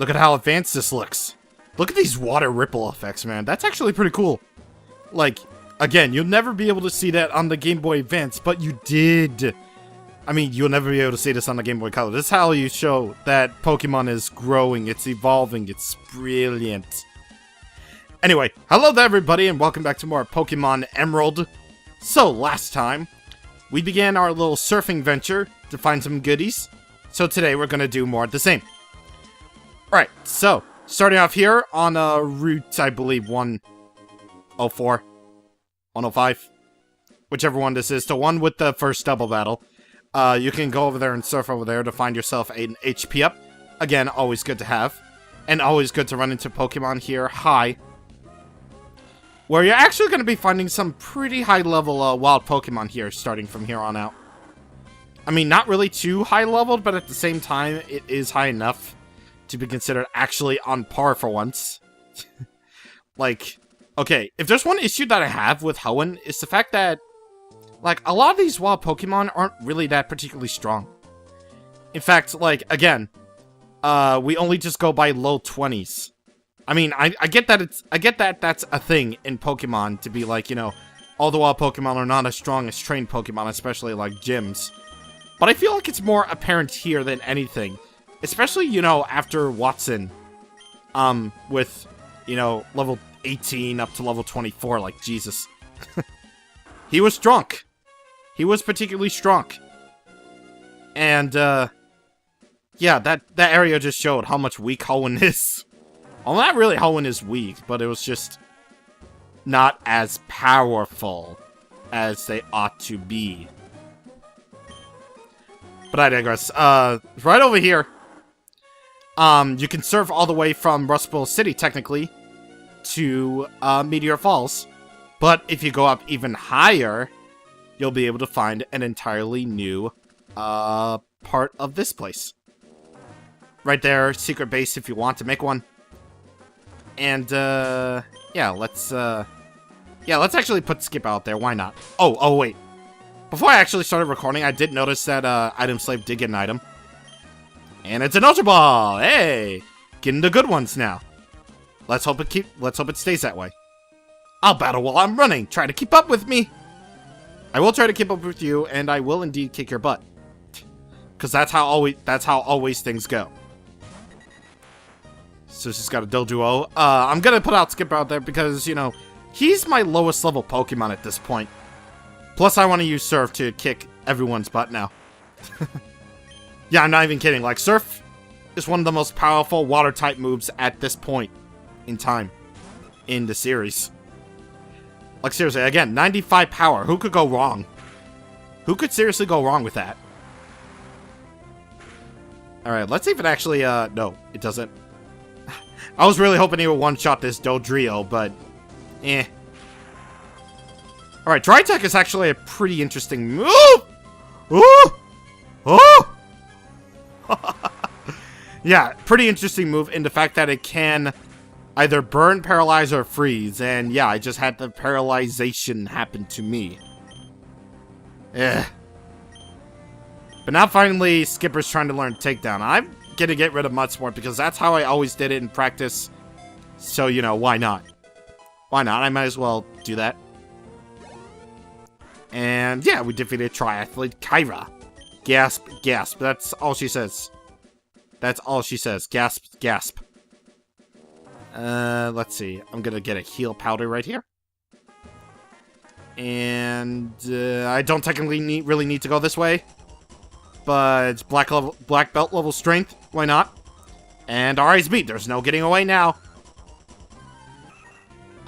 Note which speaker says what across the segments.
Speaker 1: Look at how advanced this looks. Look at these water ripple effects, man. That's actually pretty cool. Like, again, you'll never be able to see that on the Game Boy Advance, but you did. I mean, you'll never be able to see this on the Game Boy Color. This is how you show that Pokemon is growing, it's evolving, it's brilliant. Anyway, hello there everybody, and welcome back to more Pokemon Emerald. So, last time, we began our little surfing venture to find some goodies. So today we're going to do more of the same. Alright, so, starting off here on Route, I believe, 104, 105, whichever one this is, the one with the first double battle. You can go over there and surf over there to find yourself an HP up. Again, always good to have. And always good to run into Pokemon here high, where you're actually going to be finding some pretty high-level wild Pokemon here, starting from here on out. I mean, not really too high-leveled, but at the same time, it is high enough to be considered actually on par for once. Like, okay, if there's one issue that I have with Hoenn, it's the fact that, like, a lot of these wild Pokemon aren't really that particularly strong. In fact, like, again, we only just go by low 20s. I mean, I get that that's a thing in Pokemon, to be like, you know, all the wild Pokemon are not as strong as trained Pokemon, especially like gyms. But I feel like it's more apparent here than anything. Especially, you know, after Watson, with, you know, level 18 up to level 24, like, Jesus. He was strong. He was particularly strong. And, yeah, that area just showed how much weak Hoenn is. Well, not really Hoenn is weak, but it was just not as powerful as they ought to be. But I digress. Right over here, you can surf all the way from Rust Bowl City, technically, to Meteor Falls. But if you go up even higher, you'll be able to find an entirely new part of this place. Right there, secret base if you want to make one. And, yeah, let's actually put Skip out there. Why not? Oh, wait. Before I actually started recording, I did notice that, Item Slave did get an item. And it's an Ultra Ball! Hey! Getting the good ones now. Let's hope it stays that way. I'll battle while I'm running. Try to keep up with me. I will try to keep up with you, and I will indeed kick your butt. Because that's how always things go. So she's got a Doduo. I'm gonna put out Skip out there because, you know, he's my lowest level Pokemon at this point. Plus, I want to use Surf to kick everyone's butt now. Yeah, I'm not even kidding. Like, Surf is one of the most powerful water-type moves at this point in time in the series. Like, seriously, again, 95 power. Who could go wrong? Who could seriously go wrong with that? Alright, let's see if it actually, no, it doesn't. I was really hoping he would one-shot this Dodrio, but, eh. Alright, Dry Tech is actually a pretty interesting move! Ooh! Oh! Yeah, pretty interesting move in the fact that it can either burn, paralyze, or freeze. And yeah, I just had the paralyzation happen to me. Eh. But now finally, Skipper's trying to learn Takedown. I'm gonna get rid of Mudsport because that's how I always did it in practice. So, you know, why not? Why not? I might as well do that. And yeah, we defeated Triathlete Kyra. Gasp, gasp. That's all she says. That's all she says. Gasp, gasp. Let's see. I'm gonna get a heal powder right here. And I don't technically really need to go this way. But black belt level strength. Why not? And our eyes beat. There's no getting away now.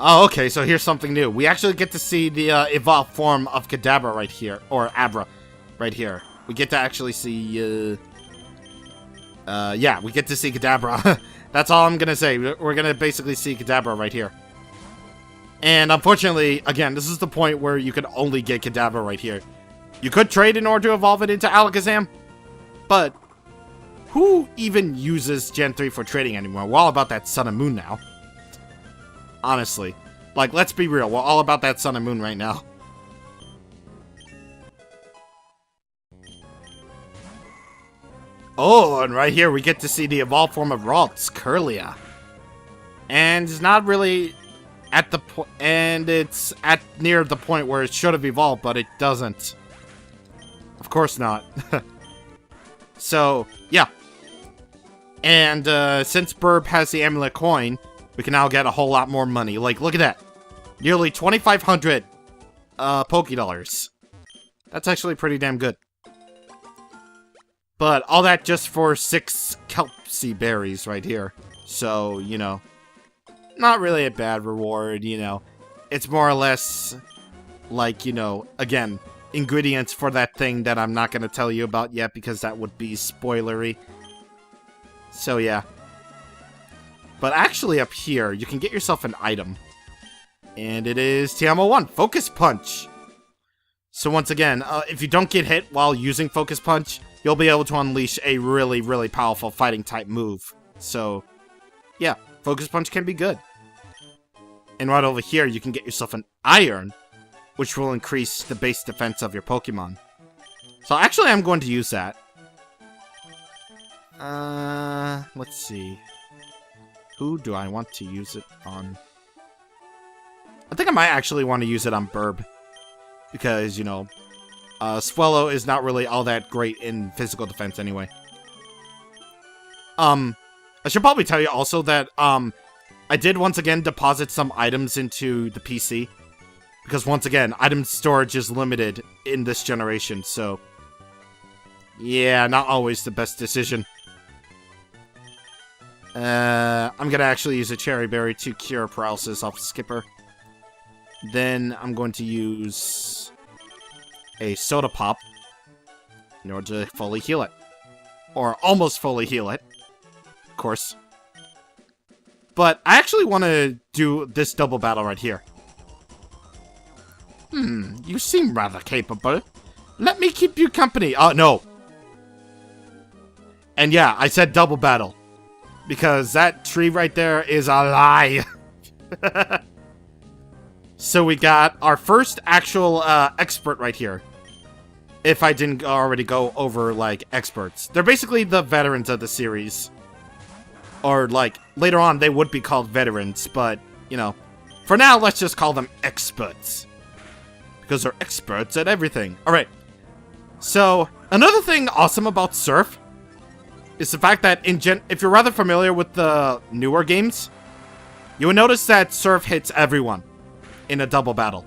Speaker 1: Oh, okay, so here's something new. We actually get to see the evolved form of Kadabra right here. Or Abra right here. We get to actually see, yeah, we get to see Kadabra. That's all I'm gonna say. We're gonna basically see Kadabra right here. And unfortunately, again, this is the point where you could only get Kadabra right here. You could trade in order to evolve it into Alakazam, but who even uses Gen 3 for trading anymore? We're all about that Sun and Moon now. Honestly. Like, let's be real. We're all about that Sun and Moon right now. Oh, and right here we get to see the evolved form of Ralts, Curlia. And it's not really at the point, and it's at near the point where it should have evolved, but it doesn't. Of course not. So, yeah. And since Burb has the amulet coin, we can now get a whole lot more money. Like, look at that. Nearly 2,500 Pokédollars. That's actually pretty damn good. But all that just for 6 Kelpsy berries right here. So, you know, not really a bad reward, you know. It's more or less like, you know, again, ingredients for that thing that I'm not going to tell you about yet because that would be spoilery. So, yeah. But actually up here, you can get yourself an item. And it is TMO1, Focus Punch. So once again, if you don't get hit while using Focus Punch, you'll be able to unleash a really, really powerful fighting type move. So, yeah, Focus Punch can be good. And right over here, you can get yourself an Iron, which will increase the base defense of your Pokemon. So actually, I'm going to use that. Let's see. Who do I want to use it on? I think I might actually want to use it on Burb. Because, you know, Swellow is not really all that great in physical defense anyway. I should probably tell you also that, I did once again deposit some items into the PC. Because once again, item storage is limited in this generation, so... yeah, not always the best decision. I'm gonna actually use a Cherry Berry to cure paralysis off Skipper. Then I'm going to use a Soda Pop in order to fully heal it. Or almost fully heal it, of course. But I actually want to do this double battle right here. You seem rather capable. Let me keep you company. No. And yeah, I said double battle. Because that tree right there is a lie. So we got our first actual expert right here. If I didn't already go over, like, experts. They're basically the veterans of the series. Or, like, later on they would be called veterans, but, you know. For now, let's just call them experts. Because they're experts at everything. Alright. So, another thing awesome about Surf is the fact that if you're rather familiar with the newer games, you will notice that Surf hits everyone in a double battle.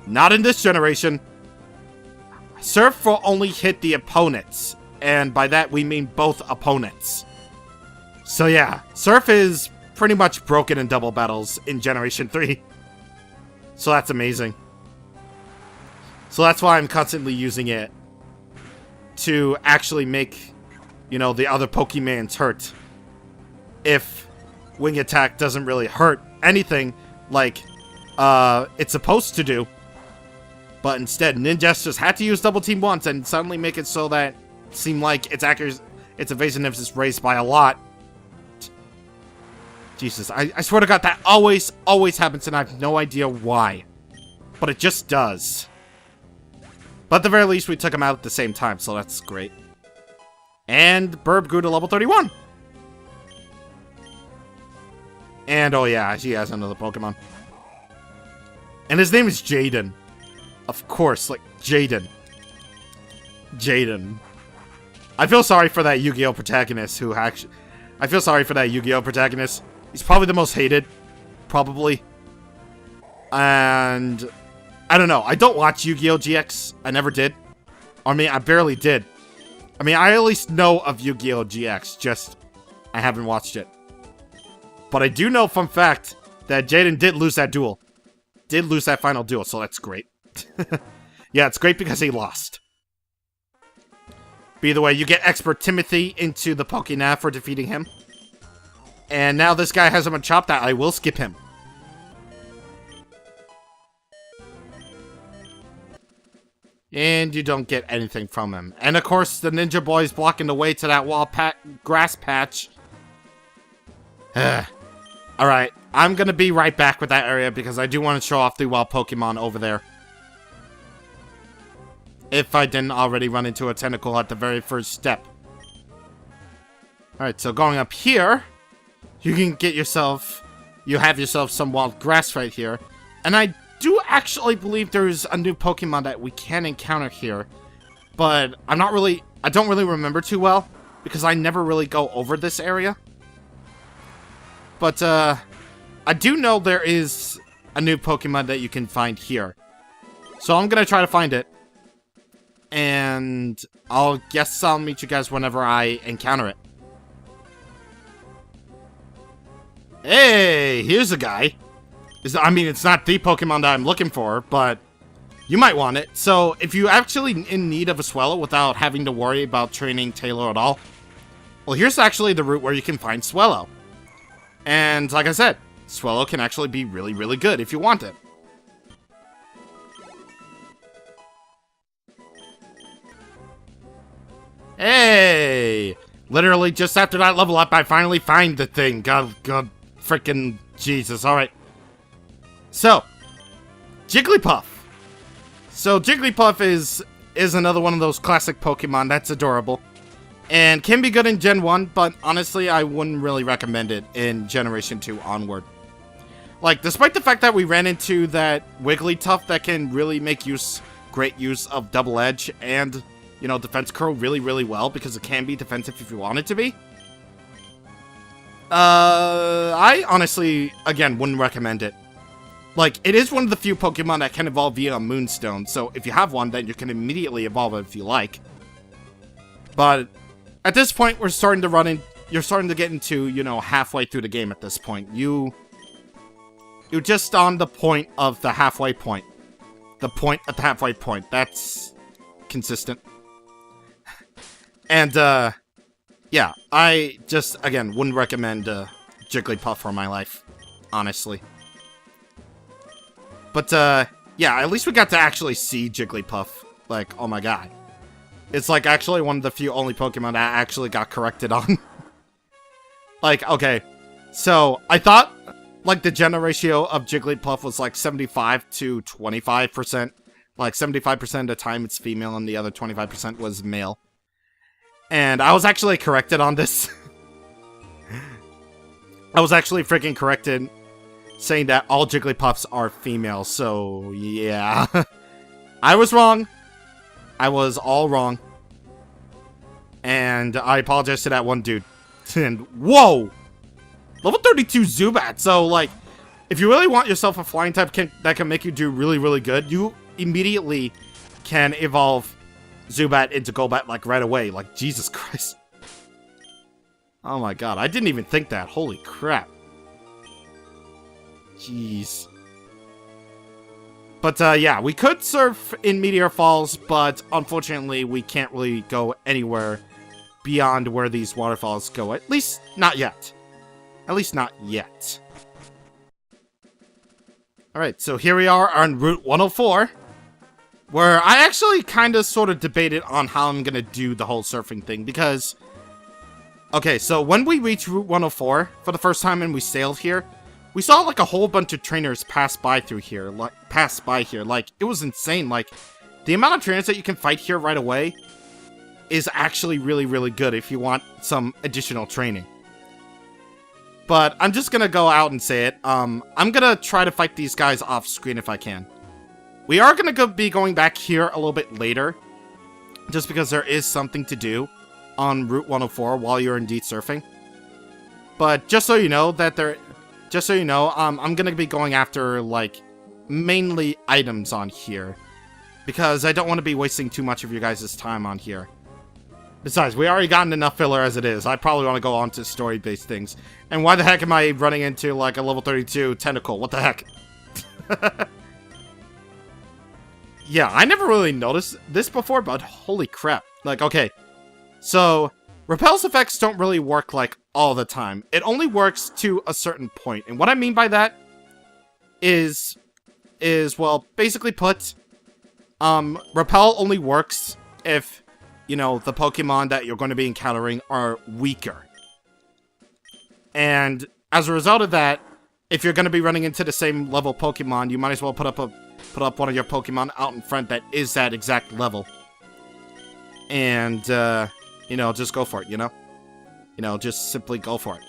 Speaker 1: Not in this generation. Surf will only hit the opponents, and by that we mean both opponents. So yeah, Surf is pretty much broken in double battles in Generation 3. So that's amazing. So that's why I'm constantly using it to actually make, you know, the other Pokemons hurt. If Wing Attack doesn't really hurt anything like it's supposed to do. But instead, Ninjas just had to use Double Team once and suddenly make it so that it seemed like its evasiveness is raised by a lot. Jesus, I swear to God, that always happens and I have no idea why. But it just does. But at the very least, we took him out at the same time, so that's great. And Burb grew to level 31. And, oh yeah, she has another Pokemon. And his name is Jaden. Of course, like, Jaden. Jaden. I feel sorry for that Yu-Gi-Oh! Protagonist who actually... I feel sorry for that Yu-Gi-Oh! Protagonist. He's probably the most hated. Probably. And... I don't know. I don't watch Yu-Gi-Oh! GX. I never did. I mean, I barely did. I mean, I at least know of Yu-Gi-Oh! GX. Just, I haven't watched it. But I do know, fun fact, that Jaden did lose that duel. Did lose that final duel, so that's great. Yeah, it's great because he lost. But either way, you get Expert Timothy into the Pokénav for defeating him. And now this guy has him on Chop that I will skip him. And you don't get anything from him. And of course, the Ninja Boy's blocking the way to that grass patch. Alright, I'm gonna be right back with that area because I do want to show off the wild Pokemon over there. If I didn't already run into a tentacle at the very first step Alright, so going up here, you can get yourself... You have yourself some wild grass right here. And I do actually believe there's a new Pokemon that we can encounter here. But I don't really remember too well, because I never really go over this area. But, I do know there is a new Pokemon that you can find here. So I'm gonna try to find it. And I'll meet you guys whenever I encounter it. Hey, here's a guy. I mean, it's not the Pokemon that I'm looking for, but you might want it. So, if you're actually in need of a Swellow without having to worry about training Taylor at all, well, here's actually the route where you can find Swellow. And, like I said, Swellow can actually be really, really good if you want it. Hey! Literally, just after that level up, I finally find the thing. God, freaking Jesus. Alright. So, Jigglypuff. So, Jigglypuff is another one of those classic Pokemon that's adorable. And can be good in Gen 1, but honestly, I wouldn't really recommend it in Generation 2 onward. Like, despite the fact that we ran into that Wigglytuff that can really make great use of Double Edge and, you know, Defense Curl really, really well, because it can be defensive if you want it to be. I honestly, again, wouldn't recommend it. Like, it is one of the few Pokemon that can evolve via Moonstone, so if you have one, then you can immediately evolve it if you like. But at this point, you're starting to get into, you know, halfway through the game at this point. You're just on the point of the halfway point. The point at the halfway point. That's consistent. And, yeah, I just, again, wouldn't recommend Jigglypuff for my life, honestly. But, yeah, at least we got to actually see Jigglypuff. Like, oh my god. It's, like, actually one of the few only Pokemon that I actually got corrected on. Like, okay, so I thought, like, the gender ratio of Jigglypuff was, like, 75 to 25%. Like, 75% of the time it's female and the other 25% was male. And I was actually corrected on this. I was actually freaking corrected, saying that all Jigglypuffs are female, so yeah. I was wrong. I was all wrong. And I apologize to that one dude. And whoa! Level 32 Zubat, so like, if you really want yourself a flying type that can make you do really, really good, you immediately can evolve Zubat into Golbat, like, right away. Like, Jesus Christ. Oh my god, I didn't even think that. Holy crap. Jeez. But, yeah, we could surf in Meteor Falls, but unfortunately we can't really go anywhere beyond where these waterfalls go. At least, not yet. At least not yet. Alright, so here we are on Route 104. Where I actually kind of sort of debated on how I'm going to do the whole surfing thing, because... Okay, so when we reached Route 104 for the first time and we sailed here, we saw like a whole bunch of trainers pass by here. Like, it was insane. Like, the amount of trainers that you can fight here right away is actually really, really good if you want some additional training. But I'm just going to go out and say it. I'm going to try to fight these guys off screen if I can. We are going to be going back here a little bit later, just because there is something to do on Route 104 while you're indeed surfing. But just so you know I'm going to be going after, like, mainly items on here, because I don't want to be wasting too much of your guys' time on here. Besides, we already gotten enough filler as it is. I probably want to go on to story-based things. And why the heck am I running into, like, a level 32 tentacle? What the heck? Yeah, I never really noticed this before, but holy crap. Like, okay. So, Repel's effects don't really work, like, all the time. It only works to a certain point. And what I mean by that is, well, basically put, Repel only works if, you know, the Pokemon that you're going to be encountering are weaker. And as a result of that, if you're going to be running into the same level Pokemon, you might as well put up one of your Pokemon out in front that is that exact level. And, you know, just go for it, you know? you know, just simply go for it.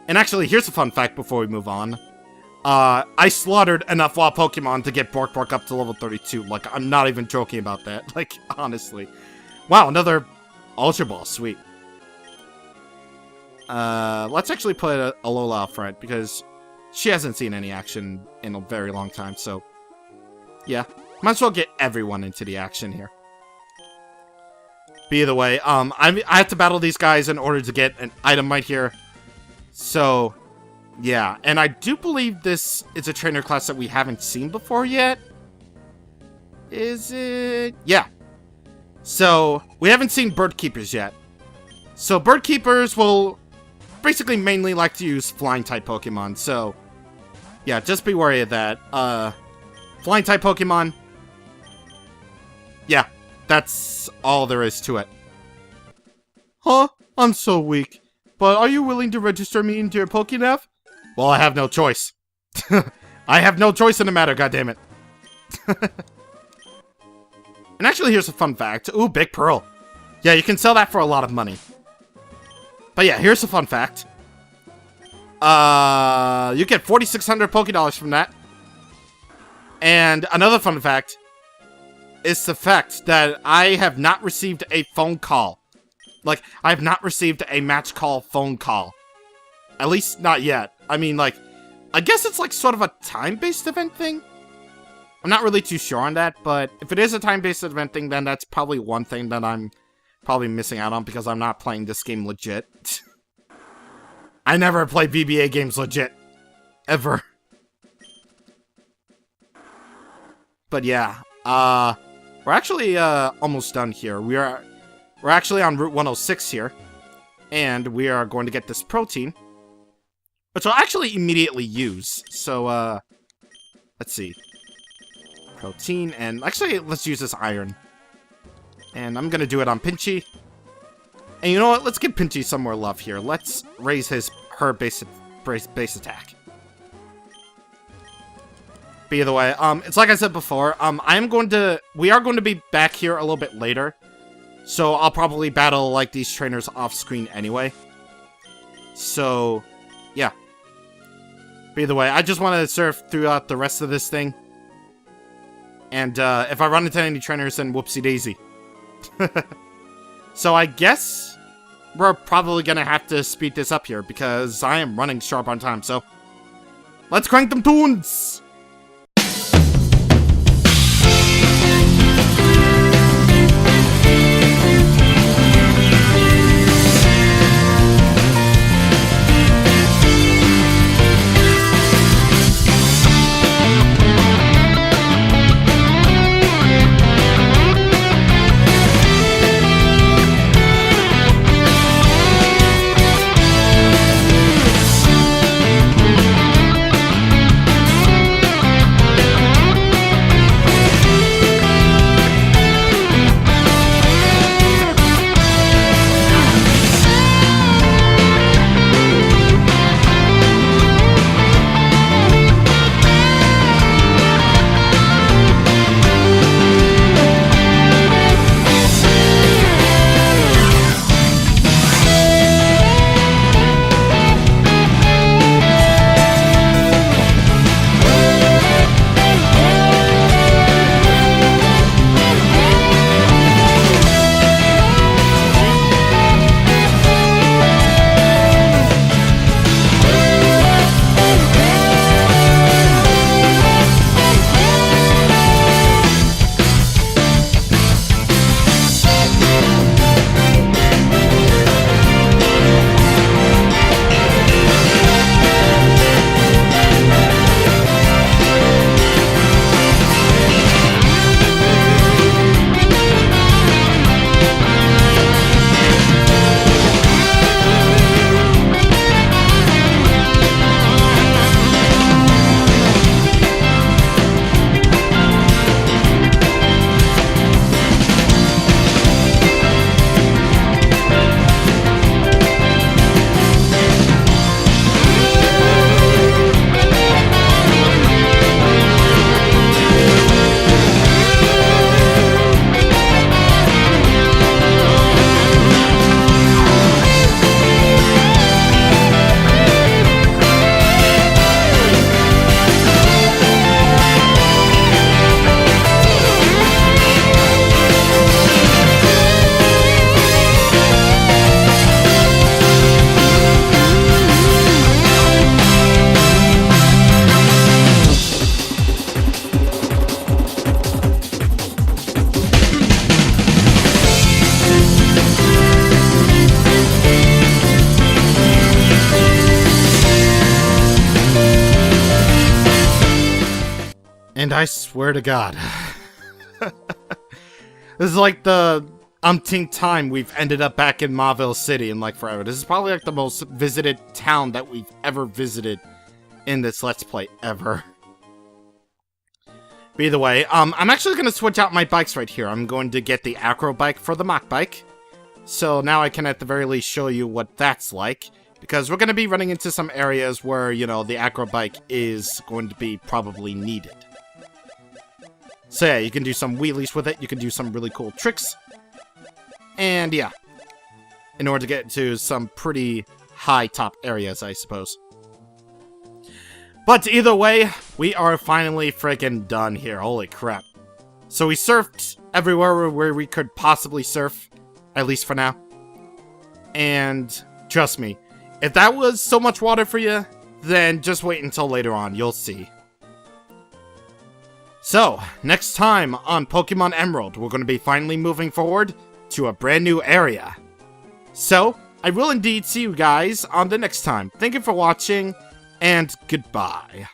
Speaker 1: And actually, here's a fun fact before we move on. I slaughtered enough wild Pokemon to get Bork Bork up to level 32. Like, I'm not even joking about that. Like, honestly. Wow, another Ultra Ball. Sweet. Let's actually put Alola up front, because she hasn't seen any action in a very long time, so... yeah, might as well get everyone into the action here. But either way, I have to battle these guys in order to get an item right here. So, yeah. And I do believe this is a trainer class that we haven't seen before yet. Is it? Yeah. So, we haven't seen Bird Keepers yet. So, Bird Keepers will basically mainly like to use Flying-type Pokemon. So, yeah, just be wary of that. Flying-type Pokemon. Yeah, that's all there is to it. Huh? I'm so weak. But are you willing to register me into your Pokénav? Well, I have no choice. I have no choice in the matter, goddammit. And actually, here's a fun fact. Ooh, Big Pearl. Yeah, you can sell that for a lot of money. But yeah, here's a fun fact. You get 4,600 Pokédollars from that. And another fun fact is the fact that I have not received a phone call. Like, I have not received a match call phone call. At least not yet. I mean, like, I guess it's like sort of a time-based event thing. I'm not really too sure on that, but if it is a time-based event thing, then that's probably one thing that I'm probably missing out on because I'm not playing this game legit. I never play BBA games legit. Ever. But yeah, we're actually almost done here. We're actually on Route 106 here, and we are going to get this protein, which I'll actually immediately use. So, let's see. Protein, and actually, let's use this iron. And I'm gonna do it on Pinchy. And you know what? Let's give Pinchy some more love here. Let's raise her base attack. But either way, it's like I said before, we are going to be back here a little bit later. So I'll probably battle, like, these trainers off-screen anyway. So, yeah. But either way, I just want to surf throughout the rest of this thing. And, if I run into any trainers, then whoopsie-daisy. So I guess we're probably gonna have to speed this up here, because I am running sharp on time, so... let's crank them tunes! I swear to God. This is like the umpteenth time we've ended up back in Mauville City in like forever. This is probably like the most visited town that we've ever visited in this Let's Play ever. But either way, I'm actually going to switch out my bikes right here. I'm going to get the Acro bike for the Mach bike. So now I can at the very least show you what that's like. Because we're going to be running into some areas where, you know, the Acro bike is going to be probably needed. So yeah, you can do some wheelies with it. You can do some really cool tricks. And yeah, in order to get to some pretty high top areas, I suppose. But either way, we are finally freaking done here. Holy crap. So we surfed everywhere where we could possibly surf, at least for now. And trust me, if that was so much water for you, then just wait until later on, you'll see. So, next time on Pokemon Emerald, we're going to be finally moving forward to a brand new area. So, I will indeed see you guys on the next time. Thank you for watching, and goodbye.